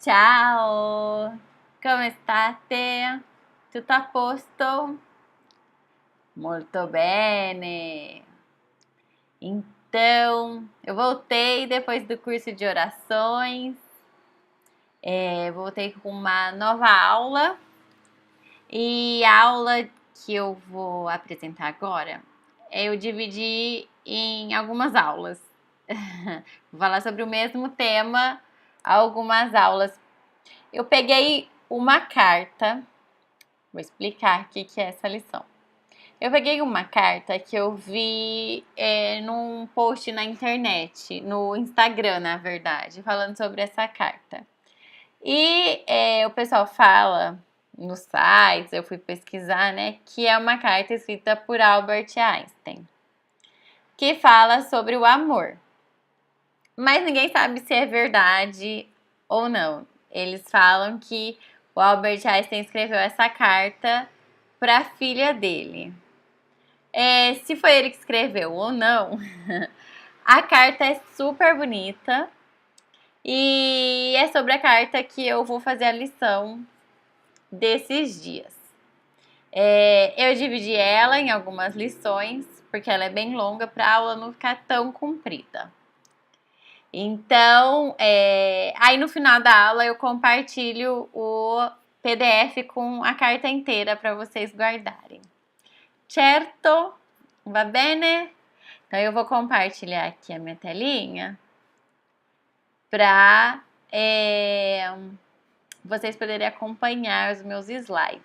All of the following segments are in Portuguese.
Ciao, come state? Tutto a posto? Molto bene. Então, eu voltei depois do curso de orações. Voltei com uma nova aula. E a aula que eu vou apresentar agora, eu dividi em algumas aulas. Vou falar sobre o mesmo tema, algumas aulas. Eu peguei uma carta, vou explicar o que é essa lição. Eu peguei uma carta que eu vi num post na internet, no Instagram, na verdade, falando sobre essa carta. E o pessoal fala nos sites, eu fui pesquisar, né, que é uma carta escrita por Albert Einstein, que fala sobre o amor. Mas ninguém sabe se é verdade ou não. Eles falam que o Albert Einstein escreveu essa carta para a filha dele. Se foi ele que escreveu ou não, a carta é super bonita e é sobre a carta que eu vou fazer a lição desses dias. Eu dividi ela em algumas lições, porque ela é bem longa para a aula não ficar tão comprida. Então, aí no final da aula eu compartilho o PDF com a carta inteira para vocês guardarem. Certo? Va bene? Então eu vou compartilhar aqui a minha telinha para vocês poderem acompanhar os meus slides.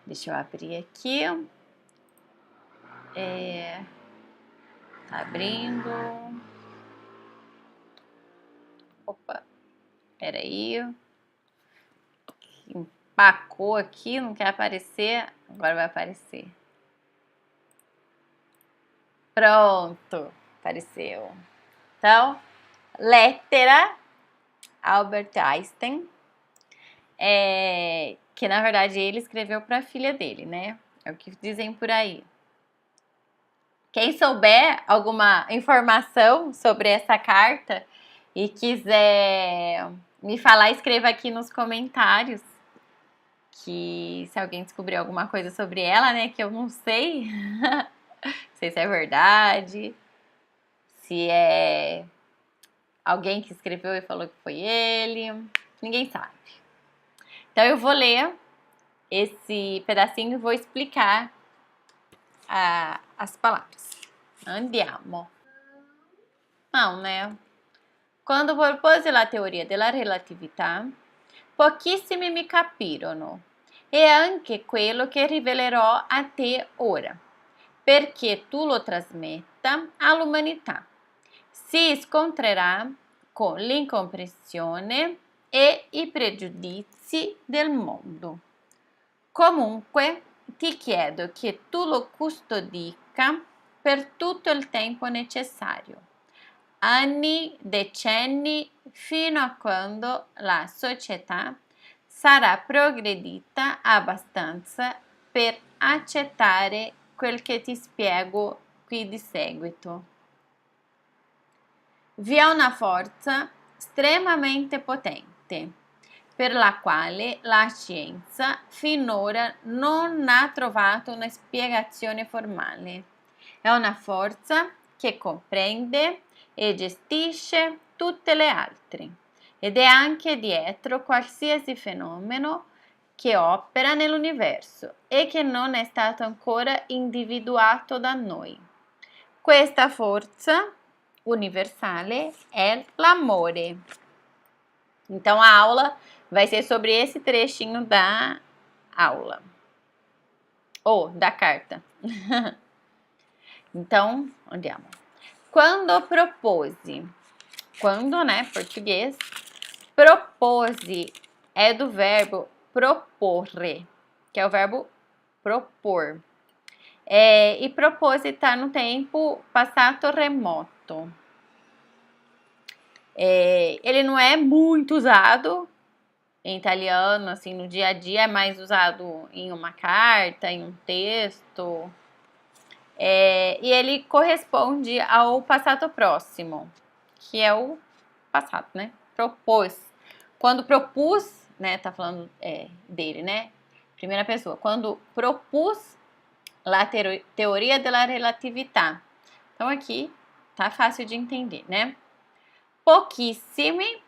Deixa eu abrir aqui. Tá abrindo. Opa, peraí. Empacou aqui, não quer aparecer. Agora vai aparecer. Pronto, apareceu. Então, lettera Albert Einstein, que na verdade ele escreveu para a filha dele, né? É o que dizem por aí. Quem souber alguma informação sobre essa carta e quiser me falar, escreva aqui nos comentários. Que se alguém descobrir alguma coisa sobre ela, né, que eu não sei, não sei se é verdade, se é alguém que escreveu e falou que foi ele, ninguém sabe. Então eu vou ler esse pedacinho e vou explicar as palavras. Andiamo. Não, né? Quando propose la teoria della relatività, pochissimi mi capirono. E anche quello che rivelerò a te ora, perché tu lo trasmetta all'umanità. Si scontrerà con l'incomprensione e i pregiudizi del mondo. Comunque, ti chiedo che tu lo custodisca per tutto il tempo necessario, anni, decenni, fino a quando la società sarà progredita abbastanza per accettare quel che ti spiego qui di seguito. Vi è una forza estremamente potente, per la quale la scienza finora non ha trovato una spiegazione formale. È una forza che comprende e gestisce tutte le altre ed è anche dietro qualsiasi fenomeno che opera nell'universo e che non è stato ancora individuato da noi. Questa forza universale é l'amore. Então a aula vai ser sobre esse trechinho da aula. Ou da carta. Então, andiamo. Quando propose. Quando, né, português. Propose é do verbo proporre, que é o verbo propor. E propose está no tempo passato remoto. Ele não é muito usado em italiano, assim, no dia a dia, é mais usado em uma carta, em um texto. E ele corresponde ao passato próximo, que é o passado, né? propôs. Quando propus, né, tá falando dele, né? Primeira pessoa. Quando propus la teoria della relatività. Então aqui tá fácil de entender, né? Pochissimi,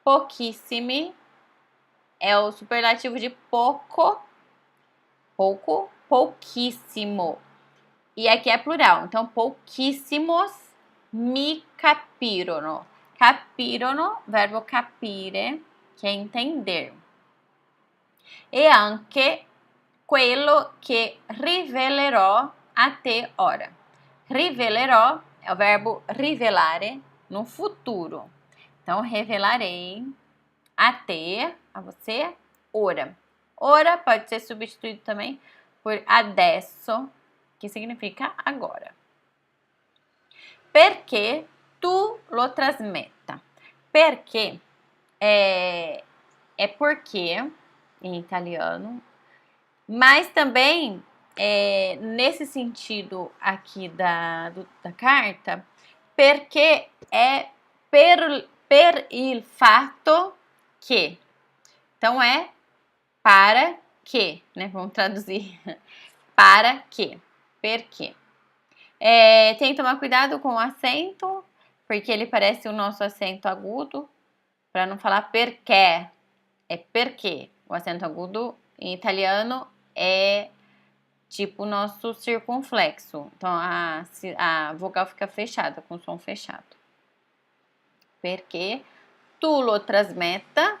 pochissimi é o superlativo de pouco, pouco, pouquíssimo. E aqui é plural, então pouquíssimos mi capirono. Capirono, verbo capire, que é entender. E anche quello che rivelerò a te ora. Rivelerò é o verbo rivelare no futuro. Então, revelarei a te, a você, ora. Ora pode ser substituído também por adesso, que significa agora. Perché tu lo trasmetta. Perché é porque, em italiano, mas também, nesse sentido aqui da carta, perché é per il fatto que. Então, é para que, né? Vamos traduzir. Para que. Perché. Tem que tomar cuidado com o acento, porque ele parece o nosso acento agudo, para não falar perché. É perché. O acento agudo em italiano é tipo o nosso circunflexo. Então, a vogal fica fechada, com o som fechado. Perché tu lo trasmetta,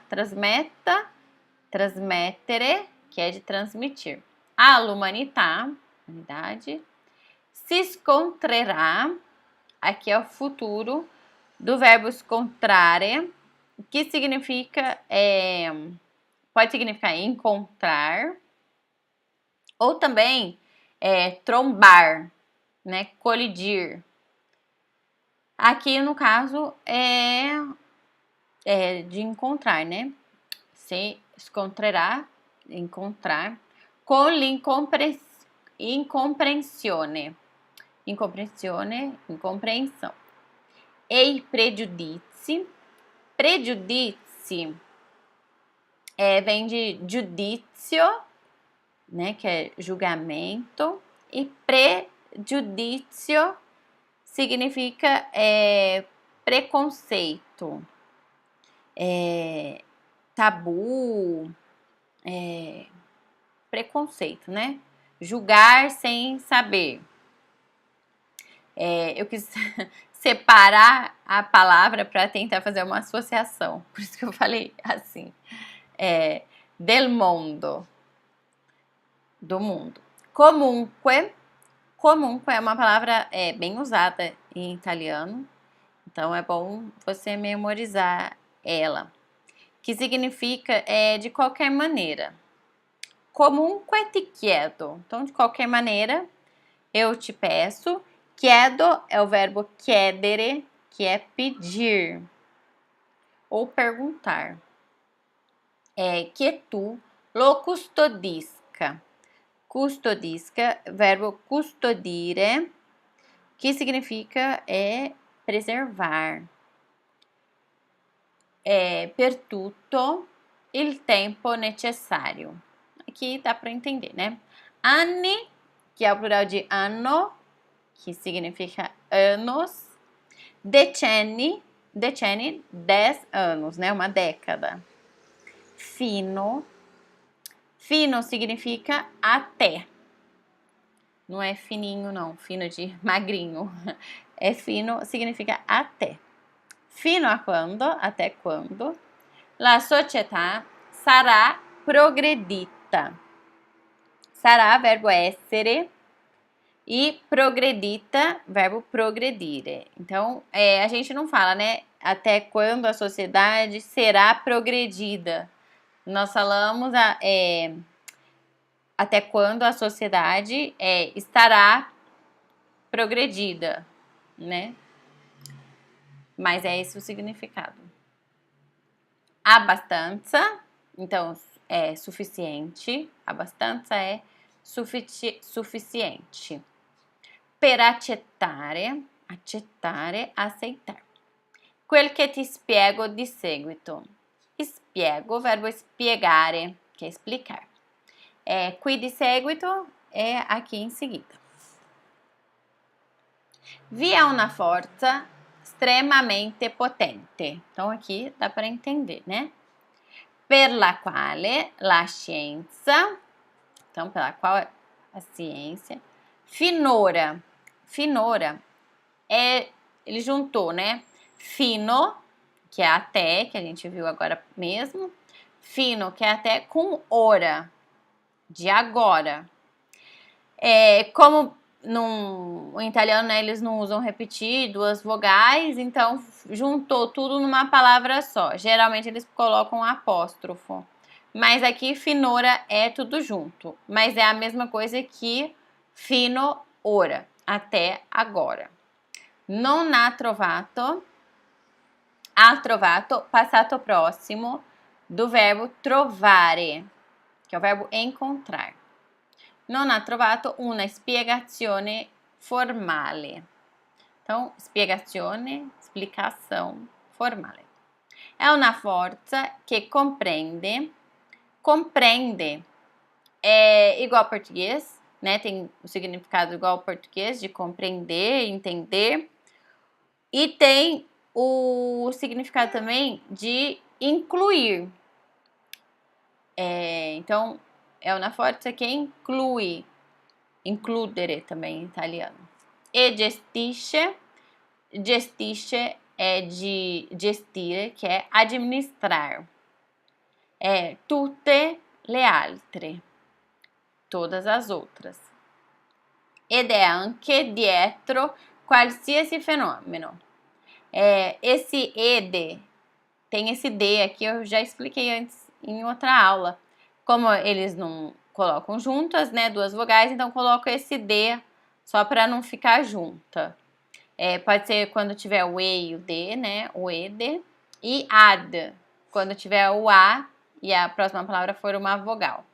trasmettere, que é de transmitir. All'umanità, humanidade. Si scontrerà, aqui é o futuro do verbo scontrare, que significa, pode significar encontrar, ou também trombar, né, colidir. Aqui, no caso, é de encontrar, né? Se scontrerà, encontrar, con l'incomprensione. Incompreensão. E i pregiudizi. Pregiudizi vem de giudizio, né, que é julgamento, e prejudício significa preconceito, tabu, preconceito, né? Julgar sem saber. Eu quis separar a palavra para tentar fazer uma associação, por isso que eu falei assim. Del mondo. Do mundo. Comunque. Comunque é uma palavra bem usada em italiano, então é bom você memorizar ela, que significa de qualquer maneira. Comunque ti chiedo. Então, de qualquer maneira, eu te peço. Chiedo é o verbo chiedere, que é pedir ou perguntar. Que tu lo custodisca. Custodisca, verbo custodire, que significa preservar. Per tutto il tempo necessario. Aqui dá para entender, né? Anni, que é o plural de anno, que significa anos. Decenni, 10 anos, né? Uma década. Fino. Fino significa até. Não é fininho, não. Fino de magrinho. Fino significa até. Fino a quando? Até quando? La società sarà progredita. Sarà, verbo essere. E progredita, verbo progredire. Então, a gente não fala, né? Até quando a sociedade será progredida. Nós falamos até quando a sociedade estará progredida, né? Mas é esse o significado. Abbastanza, então é suficiente. Abbastanza é suficiente. Per accettare, aceitar. quel che ti spiego di seguito. Spiego, verbo spiegare, que é explicar. Qui di seguito é aqui em seguida. Vi ha una forza estremamente potente. Então aqui dá para entender, né? Per la quale la scienza, então pela qual a ciência, finora, ele juntou, né? Fino, que é até, que a gente viu agora mesmo, fino, que é até, com ora, de agora. Como no italiano, né, eles não usam repetir duas vogais, então juntou tudo numa palavra só. Geralmente eles colocam um apóstrofo, mas aqui finora é tudo junto, mas é a mesma coisa que fino ora, até agora. Non ha trovato passato próximo do verbo trovare, que é o verbo encontrar. Non ha trovato una spiegazione formale. Então, spiegazione, explicação formale. É una forza che comprende é igual ao português, né? Tem o significado igual ao português, de compreender, entender. E tem o significado também de incluir. Então, é una forza che inclui, includere também em italiano. E gestisce é de gestire, que é administrar. Tutte le altre, todas as outras. Ed è anche dietro qualsiasi fenomeno. Esse ed, tem esse D aqui, eu já expliquei antes em outra aula. Como eles não colocam juntas, né, duas vogais, então coloco esse D só para não ficar junta. Pode ser quando tiver o E e o D, né, o ED. E ad, quando tiver o A e a próxima palavra for uma vogal.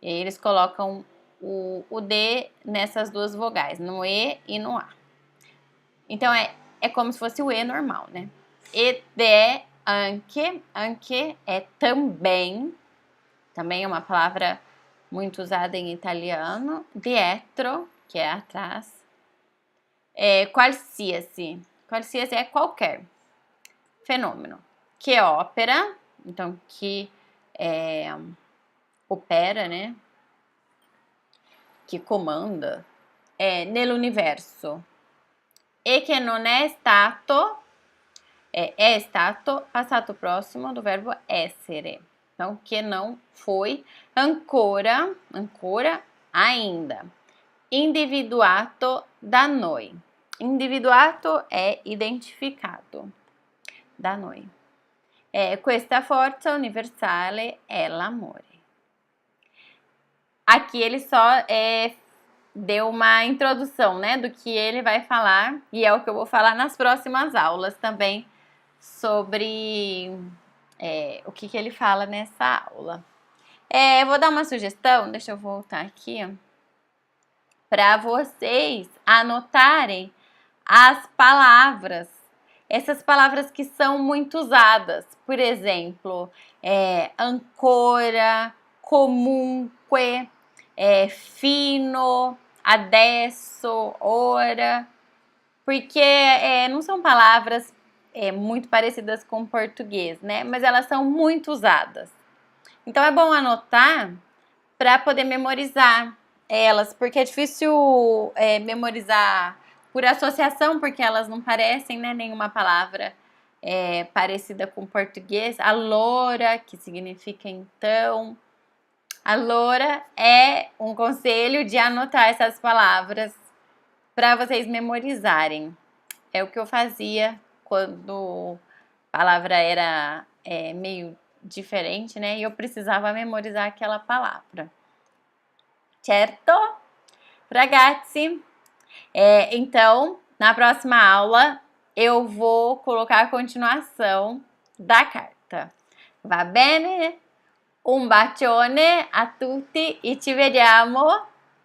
E aí eles colocam o D nessas duas vogais, no E e no A. Então, é como se fosse o E normal, né? Ed è anche é também é uma palavra muito usada em italiano. Dietro, que é atrás. Qualsiasi é qualquer fenômeno. Que opera, então que opera, né? Que comanda nell'universo. E che non è stato, é stato, passato próximo do verbo essere. Então, que não foi ancora ainda. Individuato da noi. Individuato é identificado da noi. Questa forza universale è l'amore. Aqui ele só deu uma introdução, né, do que ele vai falar, e é o que eu vou falar nas próximas aulas também, sobre o que ele fala nessa aula. Eu vou dar uma sugestão, deixa eu voltar aqui, para vocês anotarem as palavras, essas palavras que são muito usadas, por exemplo, ancora, comunque, fino, adesso, ora, porque não são palavras muito parecidas com o português, né? Mas elas são muito usadas. Então é bom anotar para poder memorizar elas, porque é difícil memorizar por associação, porque elas não parecem, né, nenhuma palavra parecida com o português. Allora, que significa então. Allora é um conselho de anotar essas palavras para vocês memorizarem. É o que eu fazia quando a palavra era meio diferente, né? E eu precisava memorizar aquela palavra. Certo? Ragazzi? Então, na próxima aula, eu vou colocar a continuação da carta. Va bene? Un bacione a tutti e ci vediamo